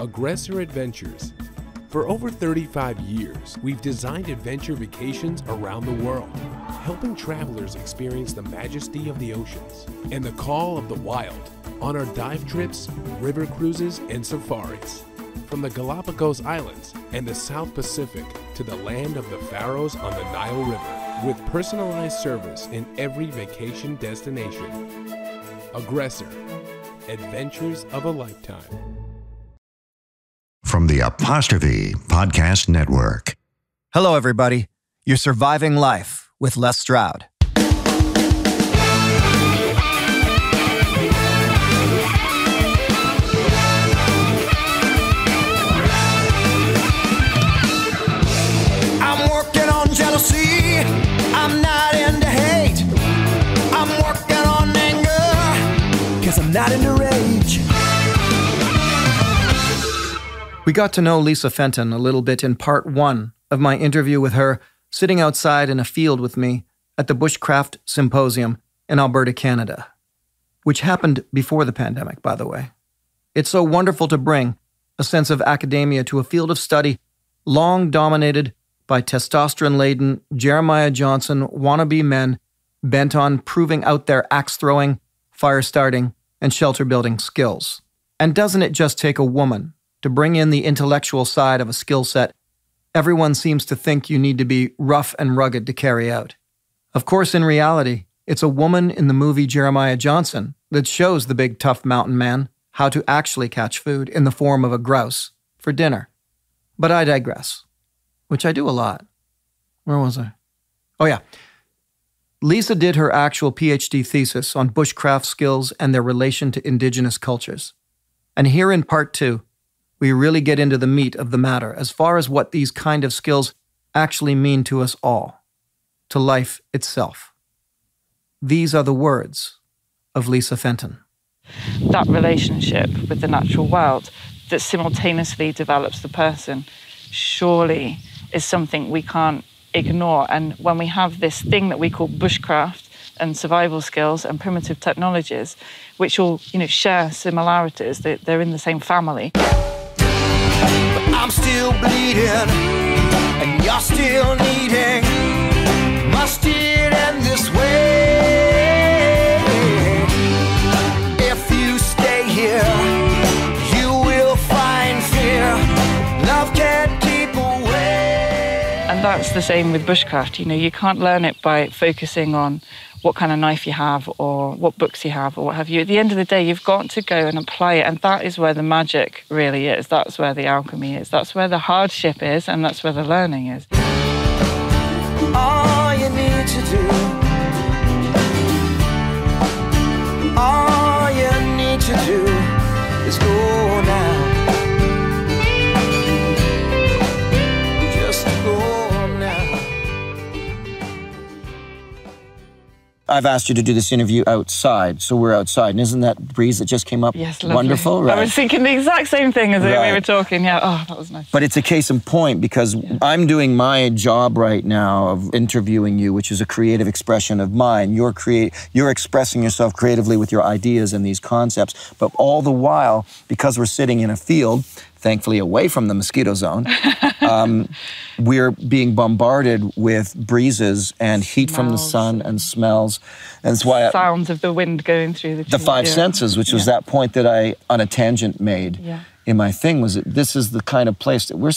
Aggressor Adventures. For over 35 years, we've designed adventure vacations around the world, helping travelers experience the majesty of the oceans and the call of the wild on our dive trips, river cruises, and safaris. From the Galapagos Islands and the South Pacific to the land of the Faroes on the Nile River, with personalized service in every vacation destination. Aggressor, Adventures of a Lifetime. From the Apostrophe Podcast Network. Hello, everybody. You're surviving life with Les Stroud. I'm working on jealousy. I'm not into hate. I'm working on anger, 'cause I'm not into rage. We got to know Lisa Fenton a little bit in part 1 of my interview with her sitting outside in a field with me at the Bushcraft Symposium in Alberta, Canada, which happened before the pandemic, by the way. It's so wonderful to bring a sense of academia to a field of study long dominated by testosterone-laden Jeremiah Johnson wannabe men bent on proving out their axe-throwing, fire-starting, and shelter-building skills. And doesn't it just take a woman to bring in the intellectual side of a skill set everyone seems to think you need to be rough and rugged to carry out? Of course, in reality, it's a woman in the movie Jeremiah Johnson that shows the big tough mountain man how to actually catch food in the form of a grouse for dinner. But I digress, which I do a lot. Where was I? Oh yeah. Lisa did her actual PhD thesis on bushcraft skills and their relation to Indigenous cultures. And here in part 2, we really get into the meat of the matter as far as what these kind of skills actually mean to us all, to life itself. These are the words of Lisa Fenton. That relationship with the natural world that simultaneously develops the person surely is something we can't ignore. And when we have this thing that we call bushcraft and survival skills and primitive technologies, which all share similarities, they're in the same family. I'm still bleeding, and you're still needing. Must it end this way? If you stay here, you will find fear. Love can't keep away. And that's the same with bushcraft. You can't learn it by focusing on what kind of knife you have or what books you have or what have you. At the end of the day, you've got to go and apply it, and that is where the magic really is. That's where the alchemy is. That's where the hardship is, and that's where the learning is. All you need to do, all you need to do is go now. Just go now. I've asked you to do this interview outside, so we're outside. And isn't that breeze that just came up wonderful? Right. I was thinking the exact same thing as we were talking. Yeah, oh, that was nice. But it's a case in point because I'm doing my job right now of interviewing you, which is a creative expression of mine. You're expressing yourself creatively with your ideas and these concepts, but all the while, because we're sitting in a field, thankfully away from the mosquito zone, we're being bombarded with breezes and heat from the sun and smells. And that's why sounds of the wind going through the trees. The five senses, which was that point that I, on a tangent, made in my thing, was that this is the kind of place that we're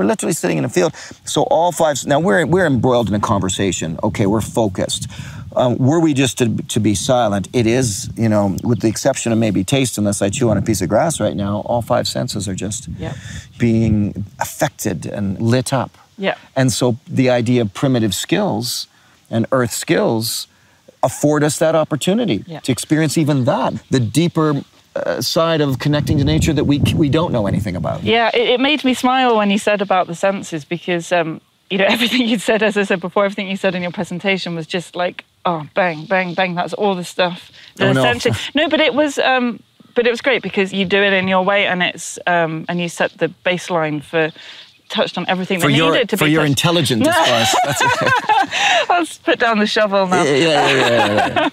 literally sitting in a field. So all five, now we're embroiled in a conversation. Okay, we're focused. Were we just to be silent, it is, with the exception of maybe taste, unless I chew on a piece of grass right now, all five senses are just being affected and lit up. Yeah. And so the idea of primitive skills and earth skills afford us that opportunity to experience even that, the deeper side of connecting to nature that we don't know anything about. Yeah, it made me smile when you said about the senses because, everything you'd said, as I said before, everything you said in your presentation was just like, oh, bang, bang, bang, that's all the stuff. No, but it was great because you do it in your way and it's, and you set the baseline touched on everything that needed to be for your touched. intelligent discourse. That's okay. I'll put down the shovel now. Yeah.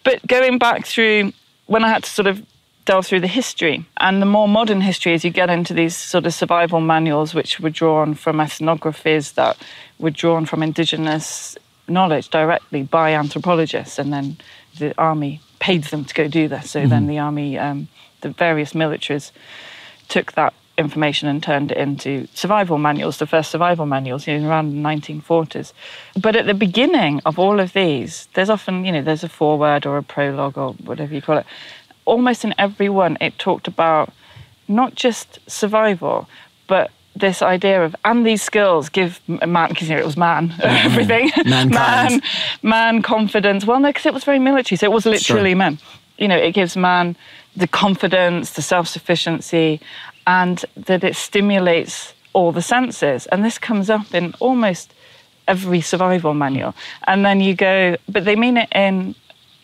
But going back through when I had to sort of delve through the history. And the more modern history is you get into these sort of survival manuals, which were drawn from ethnographies that were drawn from Indigenous knowledge directly by anthropologists. And then the army paid them to go do this. So then the army, the various militaries took that information and turned it into survival manuals, the first survival manuals, around the 1940s. But at the beginning of all of these, there's often, there's a foreword or a prologue or whatever you call it. Almost in every one, it talked about not just survival, but this idea of, and these skills give man, because it was man, everything. Mankind. Man confidence. Well, no, because it was very military, so it was literally men. It gives man the confidence, the self-sufficiency, and that it stimulates all the senses. And this comes up in almost every survival manual. And then you go, but they mean it in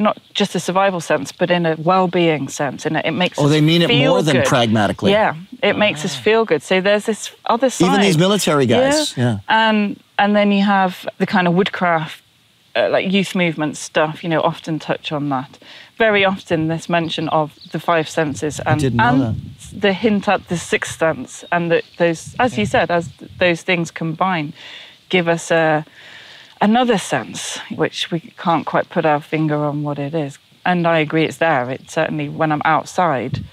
not just a survival sense, but in a well-being sense. And it makes us feel good. Oh, they mean it more than pragmatically. Yeah, it makes us feel good. So there's this other side. Even these military guys. Yeah. And then you have the kind of woodcraft, like youth movement stuff, often touch on that. Very often this mention of the five senses and the hint at the sixth sense, and that those, as you said, as those things combine, give us another sense, which we can't quite put our finger on what it is. And I agree, it's there. It certainly, when I'm outside,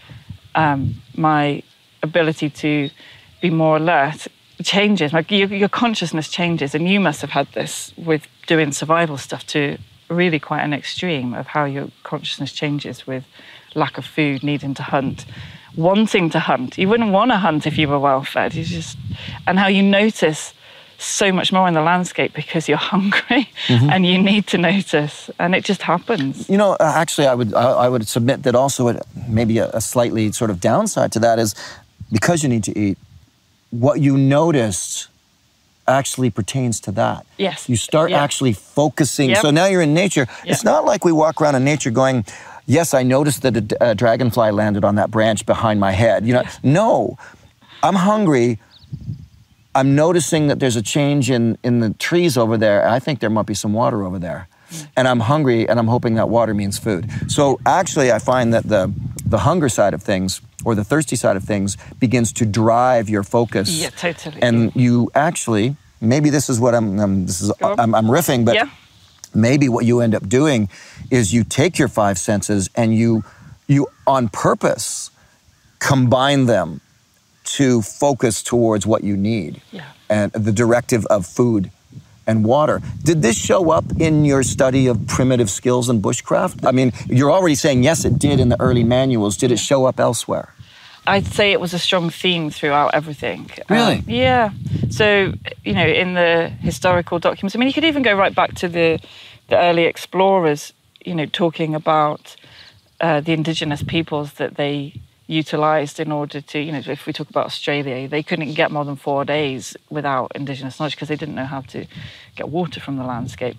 my ability to be more alert changes. Like your consciousness changes, and you must have had this with doing survival stuff to really quite an extreme of how your consciousness changes with lack of food, needing to hunt, wanting to hunt. You wouldn't want to hunt if you were well-fed. And how you notice so much more in the landscape because you're hungry and you need to notice, and it just happens. Actually, I would submit that also maybe a slightly sort of downside to that is because you need to eat, what you noticed actually pertains to that. Yes. You start actually focusing. Yep. So now you're in nature. Yep. It's not like we walk around in nature going, yes, I noticed that a dragonfly landed on that branch behind my head. No, I'm hungry. I'm noticing that there's a change in the trees over there. I think there might be some water over there. And I'm hungry, and I'm hoping that water means food. So actually, I find that the hunger side of things, or the thirsty side of things, begins to drive your focus. Yeah, totally. And you actually, maybe this is what I'm riffing, but maybe what you end up doing is you take your five senses and you on purpose combine them to focus towards what you need. Yeah. And the directive of food and water. Did this show up in your study of primitive skills and bushcraft? I mean, you're already saying, yes, it did in the early manuals. Did it show up elsewhere? I'd say it was a strong theme throughout everything. Really? Yeah. So, in the historical documents, I mean, you could even go right back to the early explorers, talking about the indigenous peoples that they utilised in order to, if we talk about Australia, they couldn't get more than 4 days without Indigenous knowledge because they didn't know how to get water from the landscape.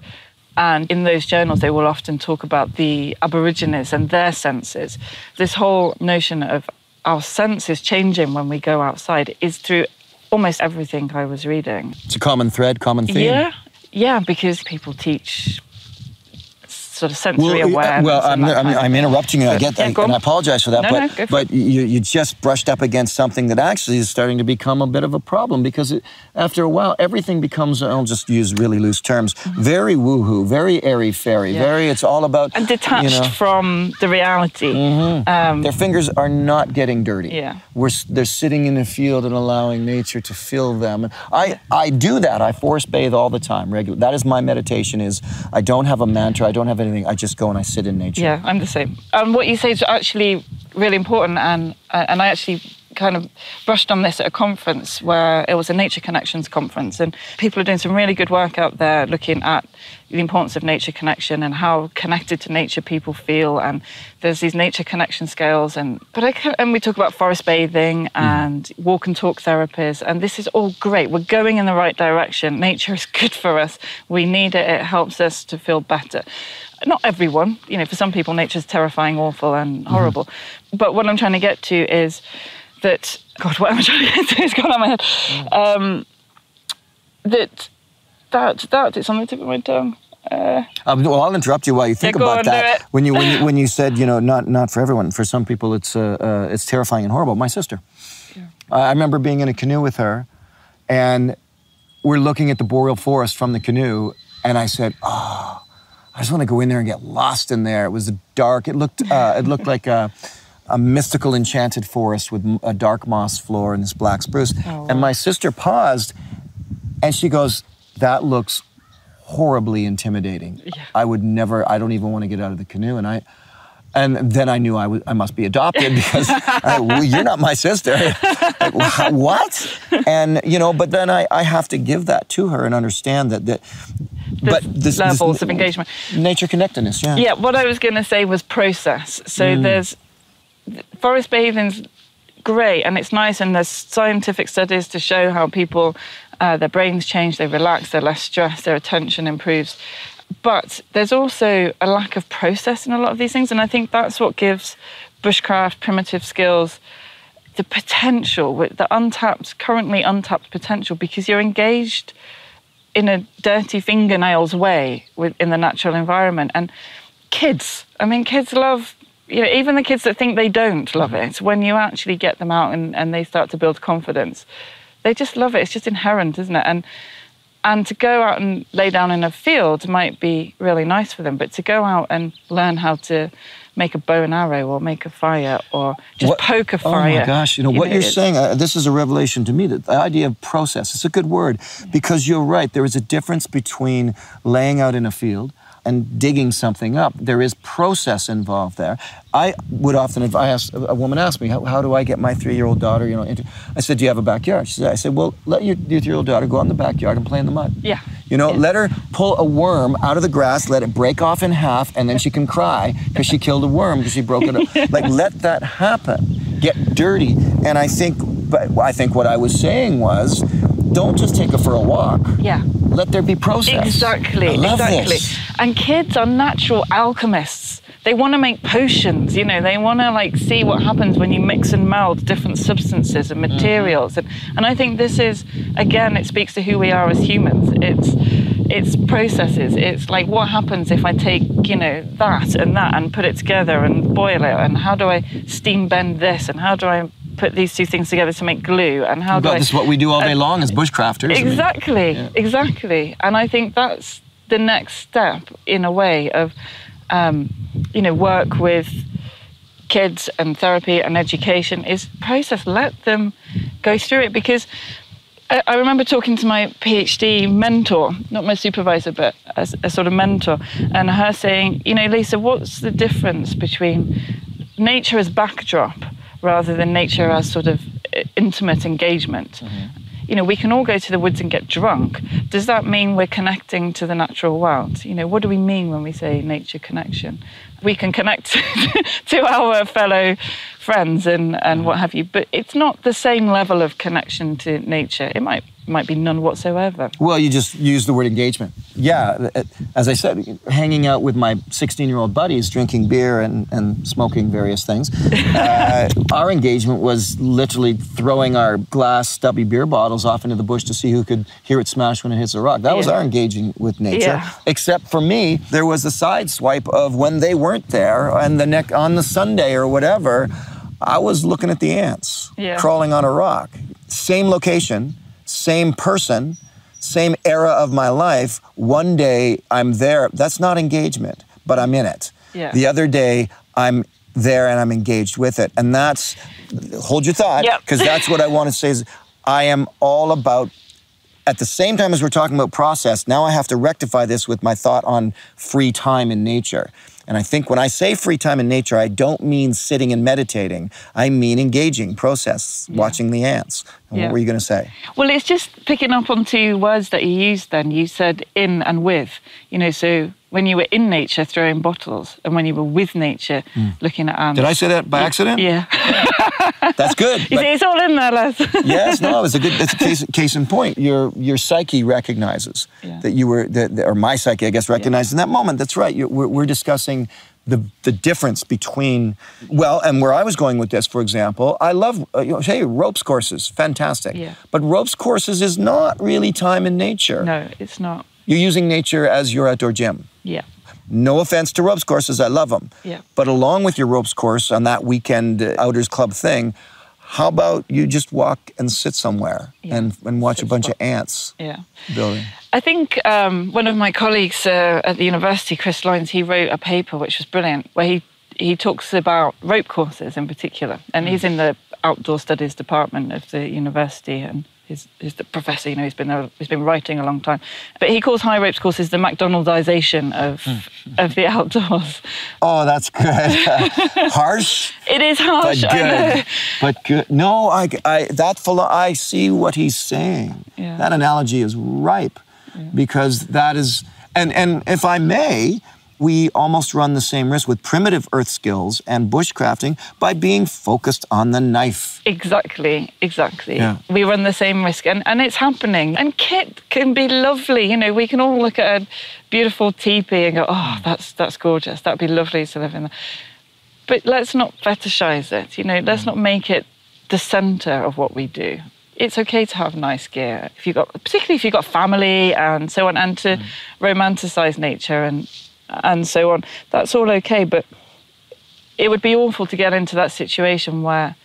And in those journals, they will often talk about the Aborigines and their senses. This whole notion of our senses changing when we go outside is through almost everything I was reading. It's a common thread, common theme. Yeah, because people teach sort of sensory awareness. Well, I'm interrupting you. I get that, and I apologize for that. But you just brushed up against something that actually is starting to become a bit of a problem because after a while, everything becomes, I'll just use really loose terms, very woohoo, very airy-fairy, it's all about... And detached from the reality. Their fingers are not getting dirty. Yeah. They're sitting in the field and allowing nature to fill them. And I do that. I force bathe all the time, regularly. That is my meditation is, I don't have a mantra, I don't have anything. I just go and I sit in nature. Yeah, I'm the same. And what you say is actually really important, and I actually kind of brushed on this at a conference where it was a Nature Connections conference, and people are doing some really good work out there looking at the importance of nature connection and how connected to nature people feel, and there's these nature connection scales, and we talk about forest bathing and walk and talk therapies, and this is all great. We're going in the right direction. Nature is good for us. We need it. It helps us to feel better. Not everyone, for some people nature's terrifying, awful and horrible. But what I'm trying to get to is that, God, what am I trying to get to? It's gone out of my head. That it's on the tip of my tongue. Well, I'll interrupt you while you think about that. When you said, not for everyone. For some people, it's terrifying and horrible. My sister. Yeah. I remember being in a canoe with her, and we're looking at the boreal forest from the canoe, and I said, "Oh, I just want to go in there and get lost in there." It was dark. It looked like a mystical, enchanted forest with a dark moss floor and this black spruce. Oh, wow. And my sister paused, and she goes, "That looks horribly intimidating. Yeah. I don't even want to get out of the canoe." And then I knew I must be adopted because you're not my sister. Like, what? And, but then I have to give that to her and understand that this levels of engagement. Nature connectedness, yeah. Yeah, what I was going to say was process. So there's forest bathing's great and it's nice, and there's scientific studies to show how people, their brains change, they relax, they're less stressed, their attention improves. But there's also a lack of process in a lot of these things, and I think that's what gives bushcraft, primitive skills, the potential, the currently untapped potential, because you're engaged in a dirty fingernails way in the natural environment. And kids love, even the kids that think they don't love it, when you actually get them out and they start to build confidence, they just love it. It's just inherent, isn't it? And to go out and lay down in a field might be really nice for them, but to go out and learn how to make a bow and arrow or make a fire or just poke a fire. Oh my gosh, what you're saying, this is a revelation to me, that the idea of process, it's a good word, because you're right, there is a difference between laying out in a field and digging something up. There is process involved there. I would often, if a woman asked me, how do I get my 3-year-old daughter, I said, "Do you have a backyard?" I said, "Well, let your 3-year-old daughter go out in the backyard and play in the mud." Yeah. Let her pull a worm out of the grass, let it break off in half, and then she can cry because she killed a worm because she broke it up. Like, let that happen. Get dirty. And I think what I was saying was, don't just take her for a walk. Yeah. Let there be process. Exactly. I love this. And kids are natural alchemists. They want to make potions, they want to see what happens when you mix and meld different substances and materials. And I think this is, again, it speaks to who we are as humans. It's processes. It's like, what happens if I take, that and put it together and boil it? And how do I steam bend this? And how do I put these two things together to make glue? And how do I... This is what we do all day long as bushcrafters. Exactly. And I think that's the next step, in a way, of... work with kids and therapy and education is process. Let them go through it, because I remember talking to my PhD mentor, not my supervisor, but as a sort of mentor, and her saying, Lisa, what's the difference between nature as backdrop rather than nature as sort of intimate engagement? Mm-hmm. We can all go to the woods and get drunk. Does that mean we're connecting to the natural world? What do we mean when we say nature connection? We can connect to our fellow friends and what have you, but it's not the same level of connection to nature. It might be none whatsoever. Well, you just use the word engagement. Yeah, as I said, hanging out with my 16-year-old buddies, drinking beer and smoking various things. Our engagement was literally throwing our glass stubby beer bottles off into the bush to see who could hear it smash when it hits a rock. That was our engaging with nature. Yeah. Except for me, there was a side swipe of when they weren't there, and on the Sunday or whatever, I was looking at the ants crawling on a rock. Same location, same person, same era of my life. One day I'm there. That's not engagement, but I'm in it. Yeah. The other day I'm there and I'm engaged with it. And that's, hold your thought, because that's what I want to say is I am all about, at the same time as we're talking about process, now I have to rectify this with my thought on free time in nature. And I think when I say free time in nature, I don't mean sitting and meditating. I mean engaging, process, watching the ants. And what were you going to say? Well, it's just picking up on two words that you used then. You said in and with. So when you were in nature throwing bottles and when you were with nature looking at ants. Did I say that by accident? Yeah. That's good. You see, it's all in there, Les. Yes, no, it's a case in point. Your psyche recognizes that you were, or my psyche, I guess, recognized in that moment. That's right. We're discussing the difference between, and where I was going with this, for example, I love, ropes courses, fantastic. Yeah. But ropes courses is not really time in nature. No, it's not. You're using nature as your outdoor gym. Yeah. No offense to ropes courses, I love them. Yeah. But along with your ropes course on that weekend Outdoors Club thing, how about you just walk and sit somewhere and watch a bunch of ants building? I think one of my colleagues at the university, Chris Loynes, he wrote a paper which was brilliant, where he talks about rope courses in particular. And he's in the outdoor studies department of the university, and he's the professor, he's been writing a long time. But he calls high ropes courses the McDonaldization of the outdoors. Oh, that's good. Harsh? It is harsh, but good. I know. But good. No, I see what he's saying. Yeah. That analogy is ripe because that is, and if I may, we almost run the same risk with primitive earth skills and bushcrafting by being focused on the knife. Exactly. Yeah. We run the same risk, and it's happening. And kit can be lovely. We can all look at a beautiful teepee and go, oh, that's gorgeous. That'd be lovely to live in there. But let's not fetishize it. Let's not make it the center of what we do. It's okay to have nice gear, particularly if you've got family and so on, and to romanticize nature and so on. That's all okay, but it would be awful to get into that situation where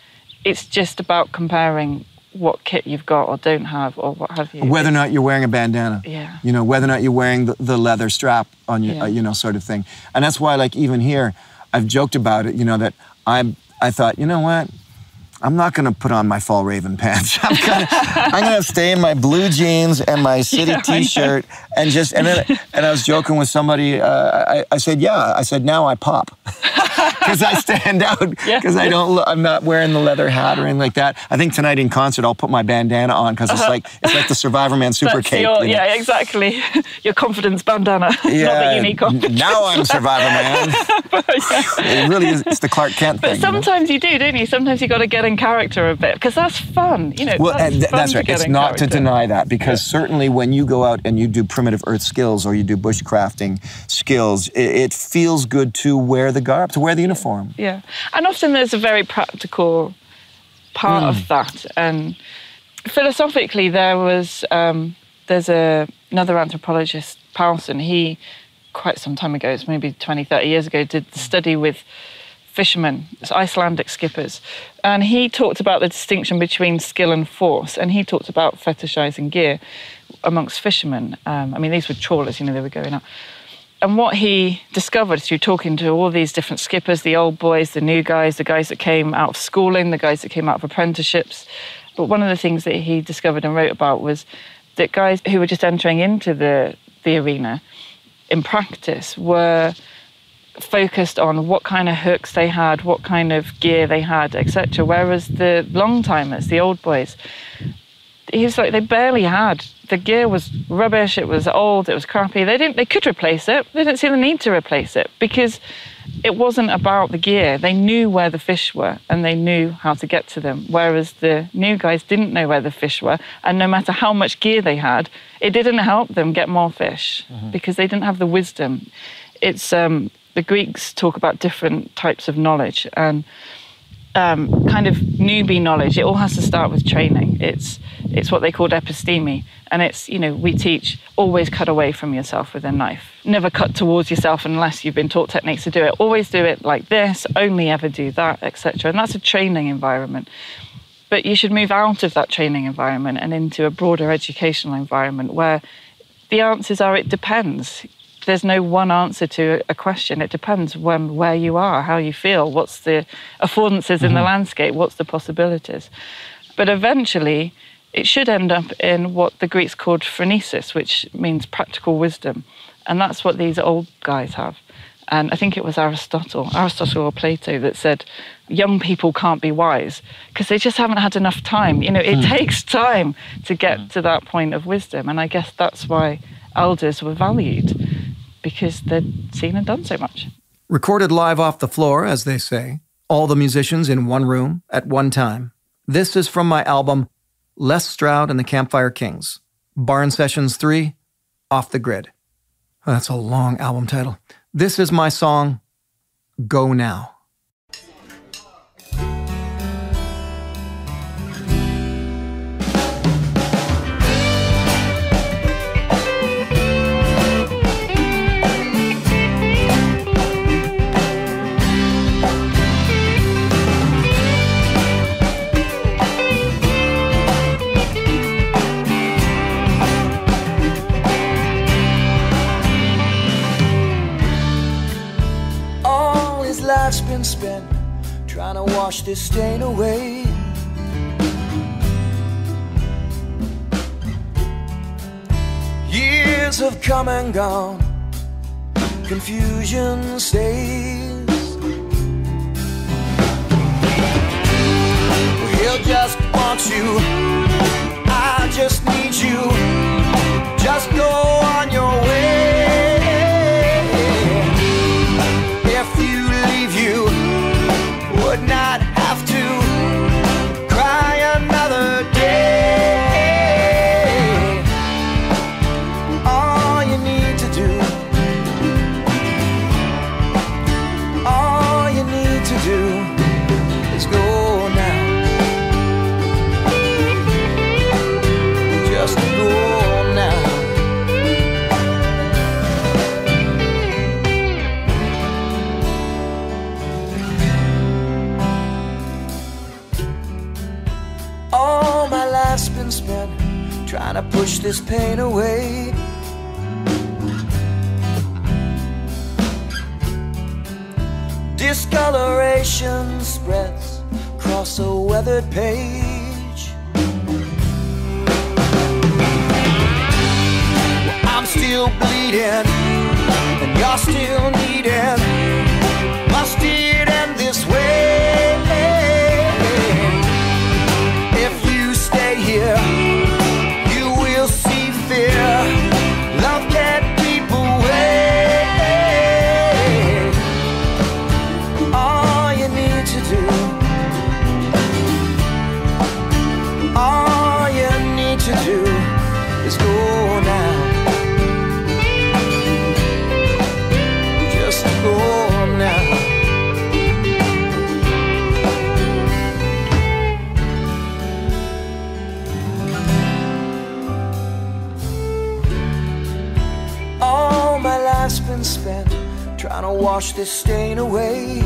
it's just about comparing what kit you've got or don't have or what have you. Whether or not you're wearing a bandana. Yeah. Whether or not you're wearing the leather strap on you, sort of thing. And that's why, even here, I've joked about it, that I thought, you know what? I'm not going to put on my fall raven pants. I'm going to stay in my blue jeans and my city T-shirt and I was joking with somebody. I said, now I pop because I stand out because I'm not wearing the leather hat or anything like that. I think tonight in concert I'll put my bandana on because it's like the Survivorman super cape. Yeah, exactly. Your confidence bandana. Yeah, not that you need confidence. Now I'm Survivorman. It really is. It's the Clark Kent thing. But sometimes you do, don't you? Sometimes you got to get in character a bit because that's fun. Well, that's right. It's not to deny that because certainly when you go out and you do primitive earth skills or you do bushcrafting skills, it feels good to wear the garb, to wear the uniform. Yeah, and often there's a very practical part of that. And philosophically, there's another anthropologist, Paulson. He, quite some time ago, it's maybe 20, 30 years ago, did the study with fishermen, Icelandic skippers. And he talked about the distinction between skill and force. And he talked about fetishizing gear amongst fishermen. These were trawlers, they were going out. And what he discovered through talking to all these different skippers, the old boys, the new guys, the guys that came out of schooling, the guys that came out of apprenticeships. But one of the things that he discovered and wrote about was that guys who were just entering into the arena in practice were focused on what kind of hooks they had, what kind of gear they had, etc. Whereas the long-timers, the old boys, he's like, they barely had. The gear was rubbish, it was old, it was crappy. They could replace it. They didn't see the need to replace it because it wasn't about the gear. They knew where the fish were and they knew how to get to them. Whereas the new guys didn't know where the fish were, and no matter how much gear they had, it didn't help them get more fish because they didn't have the wisdom. It's the Greeks talk about different types of knowledge and kind of newbie knowledge. It all has to start with training. It's what they called episteme. And it's, we teach always cut away from yourself with a knife. Never cut towards yourself unless you've been taught techniques to do it. Always do it like this, only ever do that, etc. And that's a training environment. But you should move out of that training environment and into a broader educational environment where the answers are, it depends. There's no one answer to a question. It depends where you are, how you feel, what's the affordances in the landscape, what's the possibilities. But eventually, it should end up in what the Greeks called phronesis, which means practical wisdom. And that's what these old guys have. And I think it was Aristotle or Plato that said, young people can't be wise because they just haven't had enough time. It takes time to get to that point of wisdom. And I guess that's why elders were valued, because they'd seen and done so much. Recorded live off the floor, as they say, all the musicians in one room at one time. This is from my album, Les Stroud and the Campfire Kings, Barn Sessions 3, Off the Grid. Oh, that's a long album title. This is my song, Go Now. been spent trying to wash this stain away. Years have come and gone, confusion stays. Well, he'll just want you, I just need you. Just go on your way. If you leave, you would not have to cry another day. All you need to do, all you need to do is go now. Just go now. All my life's been spent trying to push this pain away. Discoloration spreads across a weathered page. I'm still bleeding and you're still needing. Must it end this way? If you stay here, you will see fear. Love can't keep away. All you need to do, all you need to do is go now. Just go now. All my life's been spent trying to wash this stain away.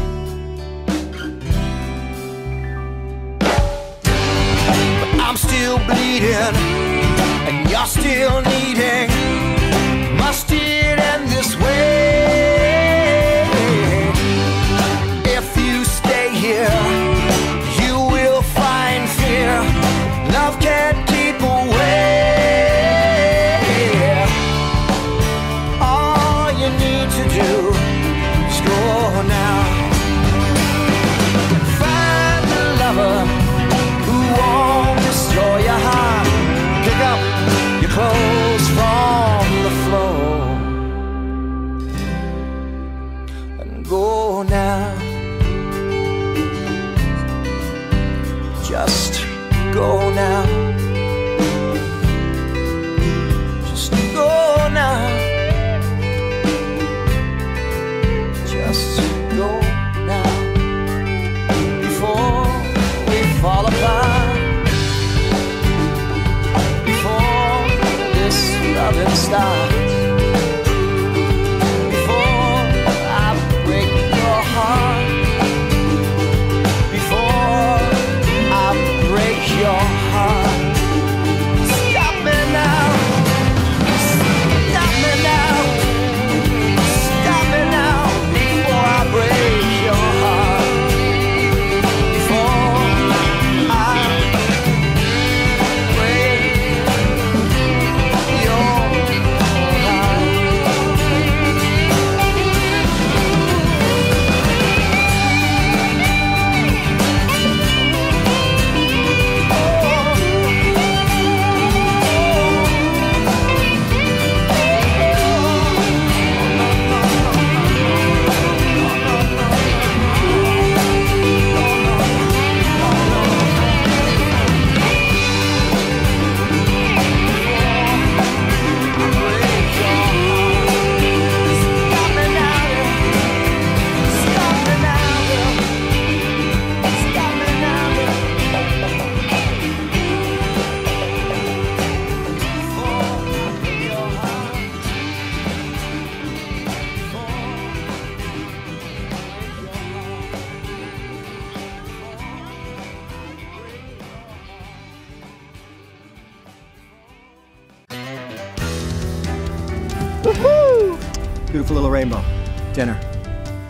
But I'm still bleeding and you're still needing. Must it end this way? If you stay here, you will find fear. Love can't keep away. All you need to do is go now. Find a lover who won't destroy your heart. Pick up your clothes from the floor and go now. Just go now. Just go now. Just go now. Before we fall apart. Before this loving starts. Before I break your heart. Before I break your heart. Stop me now. Stop me now. Stop me now. Before I break your heart. Before I break your heart. Stop me now. Stop me now. Stop me now. Before I break your heart. Woohoo! Beautiful little rainbow. Dinner.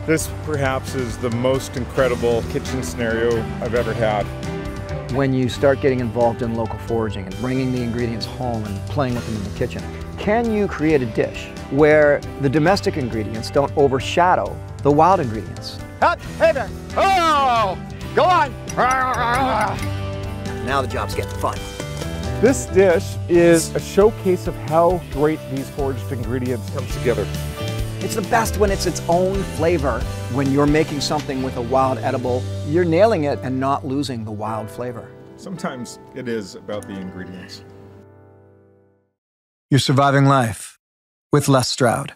This perhaps is the most incredible kitchen scenario I've ever had. When you start getting involved in local foraging and bringing the ingredients home and playing with them in the kitchen, can you create a dish where the domestic ingredients don't overshadow the wild ingredients? Hey there! Oh! Go on! Now the job's getting fun. This dish is a showcase of how great these foraged ingredients come together. It's the best when it's its own flavor. When you're making something with a wild edible, you're nailing it and not losing the wild flavor. Sometimes it is about the ingredients. You're surviving life with Les Stroud.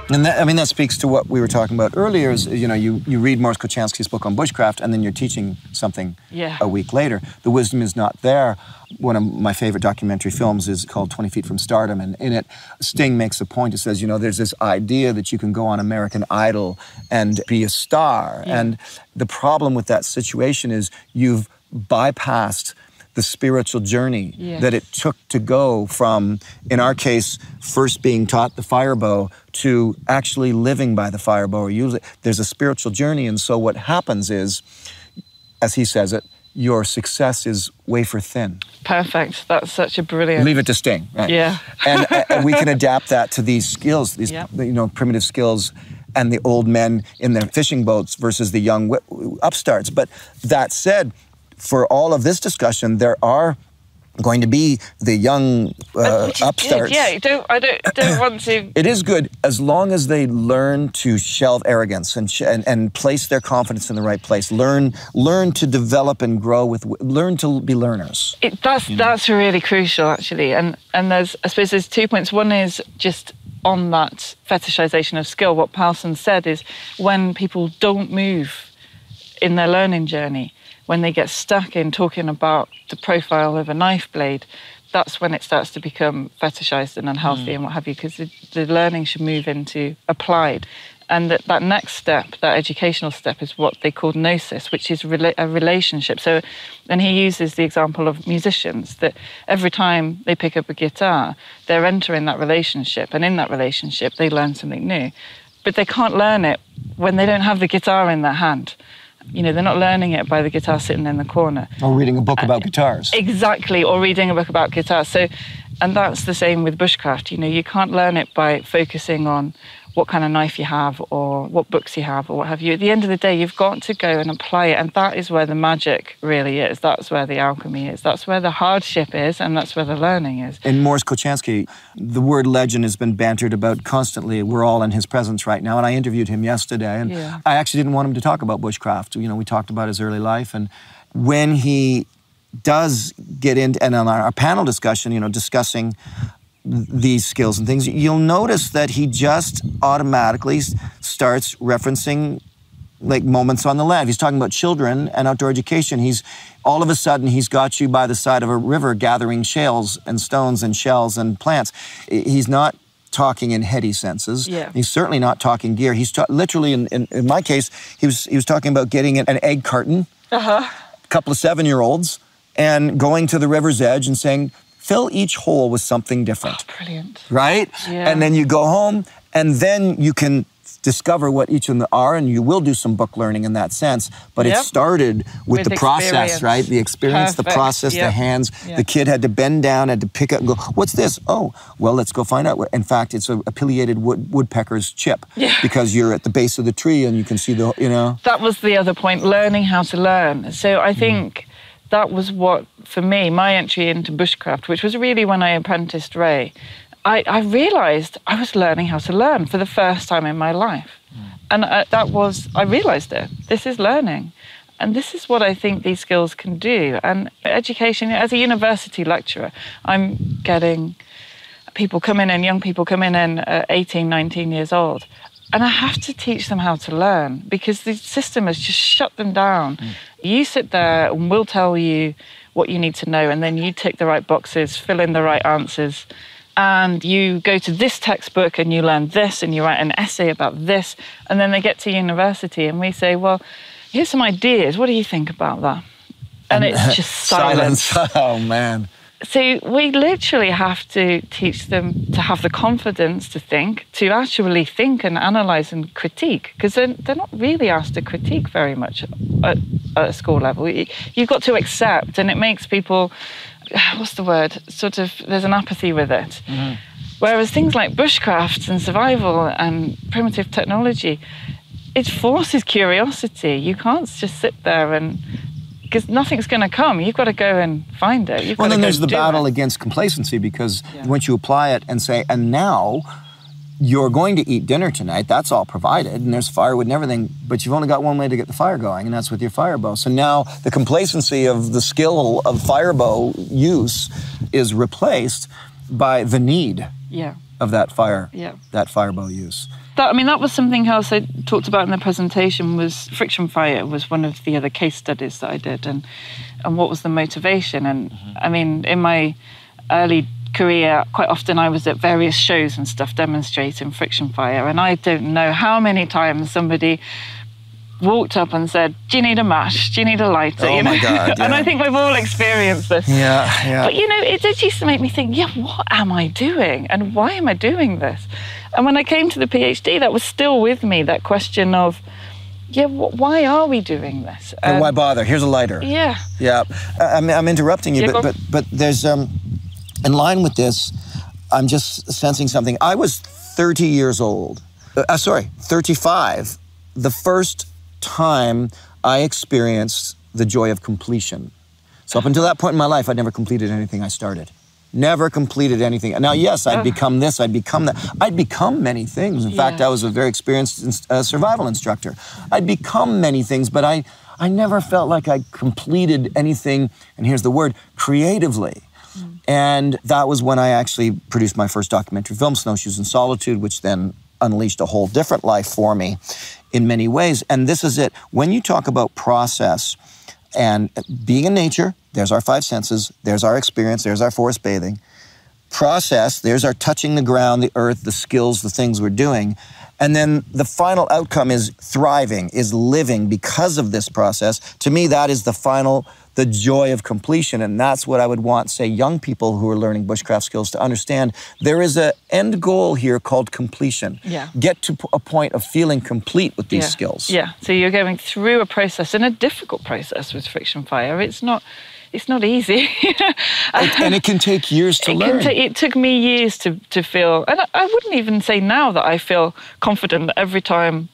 And that speaks to what we were talking about earlier is, you read Maurice Kochenski's book on bushcraft and then you're teaching something a week later. The wisdom is not there. One of my favorite documentary films is called 20 Feet from Stardom, and in it, Sting makes a point. It says, there's this idea that you can go on American Idol and be a star. Yeah. And the problem with that situation is you've bypassed the spiritual journey that it took to go from, in our case, first being taught the fire bow to actually living by the fire bow. There's a spiritual journey, and so what happens is, as he says it, your success is wafer thin. Perfect. That's such a brilliant... Leave it to Sting, right? Yeah. and we can adapt that to these skills, these primitive skills, and the old men in their fishing boats versus the young upstarts. But that said, for all of this discussion, there are going to be the young upstarts. Yeah, I don't want to... It is good as long as they learn to shelve arrogance and place their confidence in the right place. Learn to develop and grow learn to be learners. That's really crucial, actually. And I suppose there's 2 points. One is just on that fetishization of skill. What Palson said is when people don't move in their learning journey, when they get stuck in talking about the profile of a knife blade, that's when it starts to become fetishized and unhealthy and what have you, because the learning should move into applied. And that next step, that educational step, is what they call gnosis, which is a relationship. So, and he uses the example of musicians, that every time they pick up a guitar, they're entering that relationship, and in that relationship, they learn something new. But they can't learn it when they don't have the guitar in their hand. They're not learning it by the guitar sitting in the corner. Or reading a book about guitars. Exactly, or reading a book about guitars. So, and that's the same with bushcraft. You can't learn it by focusing on what kind of knife you have or what books you have or what have you. At the end of the day, you've got to go and apply it, and that is where the magic really is. That's where the alchemy is. That's where the hardship is, and that's where the learning is. In Maurice Kochenski, the word legend has been bantered about constantly. We're all in his presence right now, and I interviewed him yesterday, and I actually didn't want him to talk about bushcraft. We talked about his early life, and when he does get into, and on our panel discussion, discussing these skills and things, you'll notice that he just automatically starts referencing like moments on the land. He's talking about children and outdoor education. All of a sudden, he's got you by the side of a river gathering shales and stones and shells and plants. He's not talking in heady senses. Yeah. He's certainly not talking gear. He's literally, in my case, he was talking about getting an egg carton, a couple of 7-year-olds, and going to the river's edge and saying, fill each hole with something different. Oh, brilliant. Right? Yeah. And then you go home, and then you can discover what each of them are, and you will do some book learning in that sense. But it started with the process, right? The experience, the process, the hands. The kid had to bend down, had to pick up and go, what's this? Oh, well, let's go find out. In fact, it's a pileated woodpecker's chip because you're at the base of the tree and you can see That was the other point, learning how to learn. So I think that was what, for me, my entry into bushcraft, which was really when I apprenticed Ray, I realised I was learning how to learn for the first time in my life. And I realised it. This is learning. And this is what I think these skills can do. And education, as a university lecturer, I'm getting people come in, and young people come in at 18, 19 years old. And I have to teach them how to learn because the system has just shut them down. You sit there and we'll tell you what you need to know, and then you tick the right boxes, fill in the right answers, and you go to this textbook and you learn this and you write an essay about this, and then they get to university and we say, well, here's some ideas. What do you think about that? And it's just silence. Oh, man. So we literally have to teach them to have the confidence to think, to actually think and analyse and critique, because they're not really asked to critique very much at a school level. You've got to accept, and it makes people, what's the word, sort of, there's an apathy with it. Mm-hmm. Whereas things like bushcraft and survival and primitive technology, it forces curiosity. You can't just sit there and, because nothing's going to come. You've got to go and find it. Well, then there's the battle against complacency, because once you apply it and say, and now you're going to eat dinner tonight, that's all provided, and there's firewood and everything, but you've only got one way to get the fire going, and that's with your fire bow. So now the complacency of the skill of fire bow use is replaced by the need of that fire bow use. That was something else I talked about in the presentation, was friction fire was one of the other case studies that I did, and what was the motivation. And I mean, in my early career, quite often I was at various shows and stuff demonstrating friction fire, and I don't know how many times somebody walked up and said, "Do you need a match? Do you need a lighter?" Oh my God! Yeah. And I think we've all experienced this. Yeah. But it did used to make me think, what am I doing, and why am I doing this? And when I came to the PhD, that was still with me. That question of, why are we doing this? And why bother? Here's a lighter. Yeah. Yeah. I'm interrupting you, but there's in line with this, I'm just sensing something. I was 30 years old. 35. The first time I experienced the joy of completion. So up until that point in my life, I'd never completed anything I started. Never completed anything. Now, yes, I'd become this, I'd become that. I'd become many things. In fact, I was a very experienced survival instructor. I'd become many things, but I never felt like I completed anything, and here's the word, creatively. And that was when I actually produced my first documentary film, Snowshoes in Solitude, which then unleashed a whole different life for me in many ways. And this is it. When you talk about process and being in nature, there's our five senses, there's our experience, there's our forest bathing. Process, there's our touching the ground, the earth, the skills, the things we're doing. And then the final outcome is thriving, is living because of this process. To me, that is the joy of completion. And that's what I would want, say, young people who are learning bushcraft skills to understand. There is an end goal here called completion. Yeah. Get to a point of feeling complete with these skills. Yeah, so you're going through a process, and a difficult process with friction fire. It's not easy. And it can take years to learn. It took me years to feel, and I wouldn't even say now that I feel confident that every time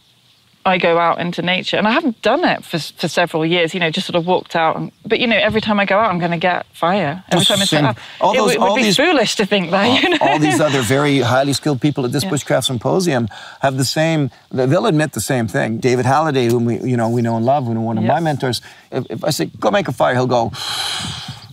I go out into nature, and I haven't done it for several years, just sort of walked out. But, every time I go out, I'm going to get fire. Every time I step out. It would be foolish to think that, All these other very highly skilled people at this Bushcraft Symposium have the same, they'll admit the same thing. David Halliday, whom we know and love, one of my mentors, if I say, go make a fire, he'll go,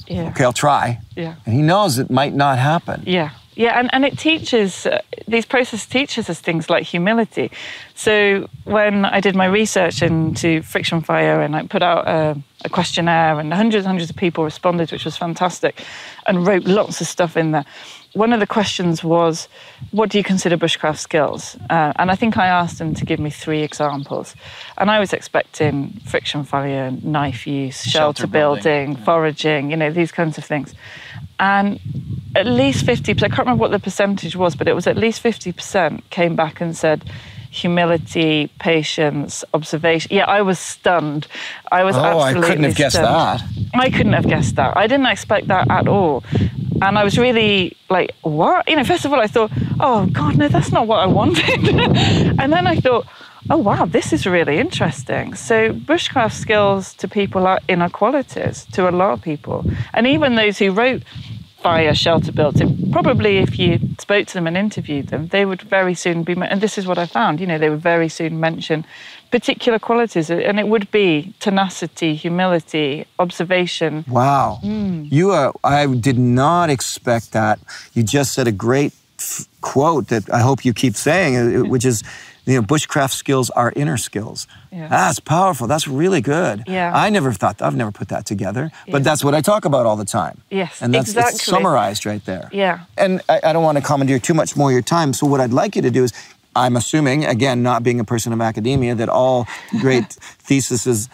okay, I'll try. Yeah. And he knows it might not happen. Yeah. Yeah, and it teaches, these processes teaches us things like humility. So when I did my research into friction fire, and I put out a questionnaire, and hundreds of people responded, which was fantastic, and wrote lots of stuff in there. One of the questions was, what do you consider bushcraft skills? And I think I asked them to give me 3 examples. And I was expecting friction fire, knife use, shelter building, foraging, these kinds of things. And at least 50%, I can't remember what the percentage was, but it was at least 50% came back and said humility, patience, observation. Yeah, I was stunned. I was absolutely I couldn't have guessed stunned. that. I couldn't have guessed that. I didn't expect that at all. And I was really like, what? First of all, I thought, oh, God, no, that's not what I wanted. And then I thought, oh, wow, this is really interesting. So bushcraft skills to people are inequalities to a lot of people. And even those who wrote fire, shelter building, probably if you spoke to them and interviewed them, they would very soon be, and this is what I found, they would very soon mention particular qualities, and it would be tenacity, humility, observation. Wow. I did not expect that. You just said a great quote that I hope you keep saying, which is, bushcraft skills are inner skills. Yeah. That's powerful. That's really good. Yeah. I've never put that together, but that's what I talk about all the time. Yes, and that's exactly. It's summarized right there. Yeah. And I don't want to commandeer too much more of your time, so what I'd like you to do is I'm assuming, again, not being a person of academia, that all great theses.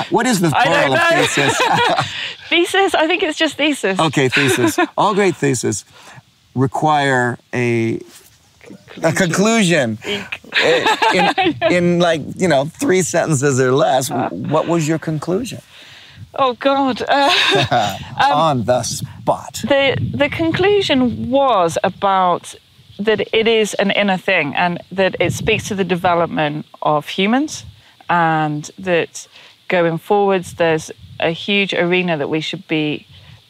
What is the plural of thesis? Thesis? I think it's just thesis. Okay, thesis. All great theses require a conclusion. in like, 3 sentences or less. What was your conclusion? Oh, God. On the spot. The conclusion was about that it is an inner thing and that it speaks to the development of humans, and that going forwards there's a huge arena that we should be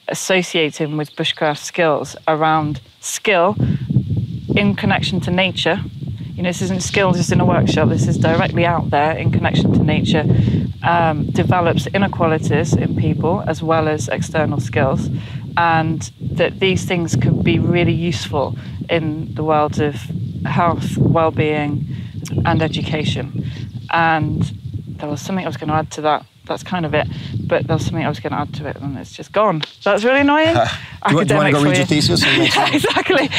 associating with bushcraft skills around skill in connection to nature. This isn't skill just in a workshop, this is directly out there in connection to nature, develops inner qualities in people as well as external skills, and that these things could be really useful in the world of health, well-being and education. And there was something I was going to add to that. That's kind of it. But there was something I was going to add to it and it's just gone. That's really annoying. Do you want to go read your thesis? Exactly.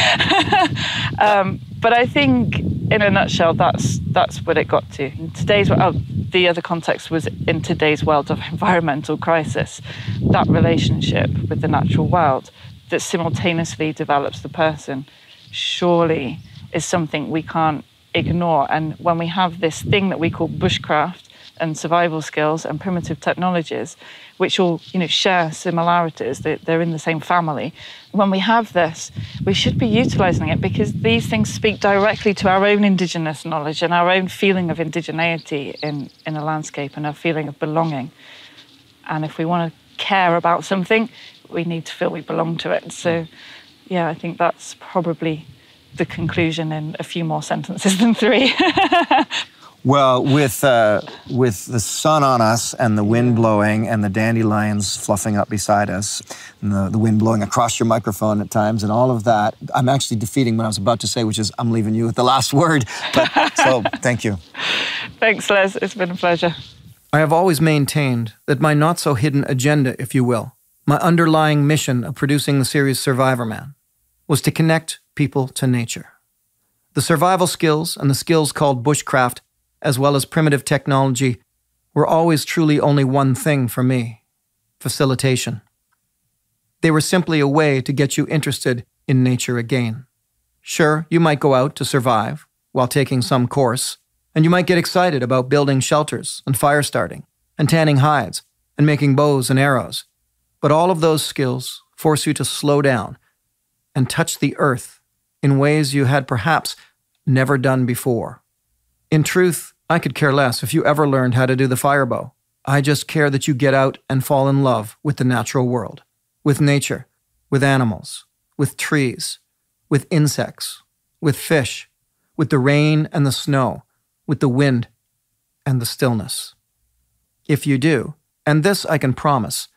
But I think, in a nutshell, that's what it got to. In today's the other context was in today's world of environmental crisis. That relationship with the natural world that simultaneously develops the person surely is something we can't ignore. And when we have this thing that we call bushcraft and survival skills and primitive technologies, which all share similarities, they're in the same family. When we have this, we should be utilising it, because these things speak directly to our own Indigenous knowledge and our own feeling of indigeneity in a landscape and our feeling of belonging. And if we want to care about something, we need to feel we belong to it. So, yeah, I think that's probably the conclusion in a few more sentences than 3. Well, with the sun on us and the wind blowing and the dandelions fluffing up beside us and the wind blowing across your microphone at times and all of that, I'm actually defeating what I was about to say, which is I'm leaving you with the last word. So thank you. Thanks, Les. It's been a pleasure. I have always maintained that my not-so-hidden agenda, if you will, my underlying mission of producing the series Survivorman, was to connect people to nature. The survival skills and the skills called bushcraft, as well as primitive technology, were always truly only one thing for me: facilitation. They were simply a way to get you interested in nature again. Sure, you might go out to survive while taking some course, and you might get excited about building shelters and fire starting and tanning hides and making bows and arrows, but all of those skills force you to slow down and touch the earth in ways you had perhaps never done before. In truth, I could care less if you ever learned how to do the firebow. I just care that you get out and fall in love with the natural world, with nature, with animals, with trees, with insects, with fish, with the rain and the snow, with the wind and the stillness. If you do, and this I can promise,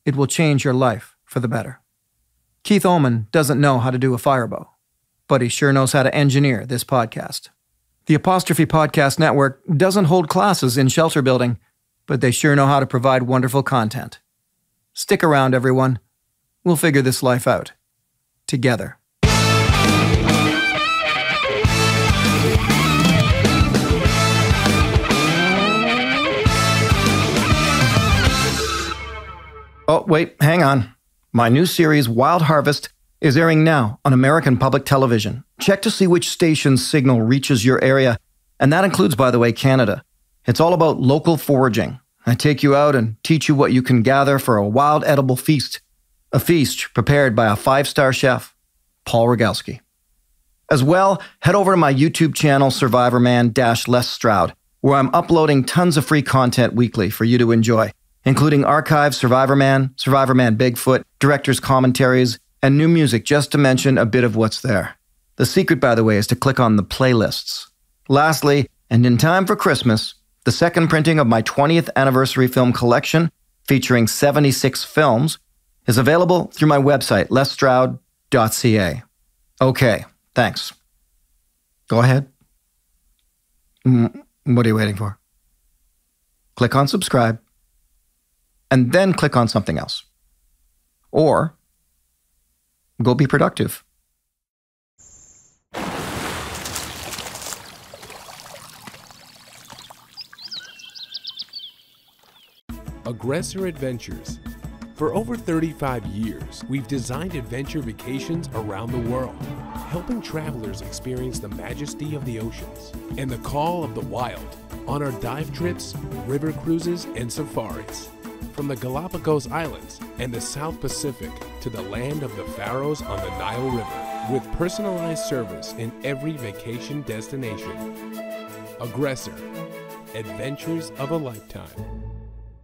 it will change your life for the better. Keith Oman doesn't know how to do a firebow, but he sure knows how to engineer this podcast. The Apostrophe Podcast Network doesn't hold classes in shelter building, but they sure know how to provide wonderful content. Stick around, everyone. We'll figure this life out. Together. Oh, wait, hang on. My new series, Wild Harvest, is airing now on American Public Television. Check to see which station's signal reaches your area, and that includes, by the way, Canada. It's all about local foraging. I take you out and teach you what you can gather for a wild edible feast. A feast prepared by a 5-star chef, Paul Rogalski. As well, head over to my YouTube channel, Survivorman-Les Stroud, where I'm uploading tons of free content weekly for you to enjoy, including archived Survivorman, Survivorman Bigfoot, director's commentaries, and new music, just to mention a bit of what's there. The secret, by the way, is to click on the playlists. Lastly, and in time for Christmas, the second printing of my 20th anniversary film collection, featuring 76 films, is available through my website, lesstroud.ca. Okay, thanks. Go ahead. What are you waiting for? Click on subscribe, and then click on something else. Or go be productive. Aggressor Adventures. For over 35 years, we've designed adventure vacations around the world, helping travelers experience the majesty of the oceans and the call of the wild on our dive trips, river cruises, and safaris. From the Galapagos Islands and the South Pacific to the land of the Faroes on the Nile River, with personalized service in every vacation destination. Aggressor, Adventures of a Lifetime.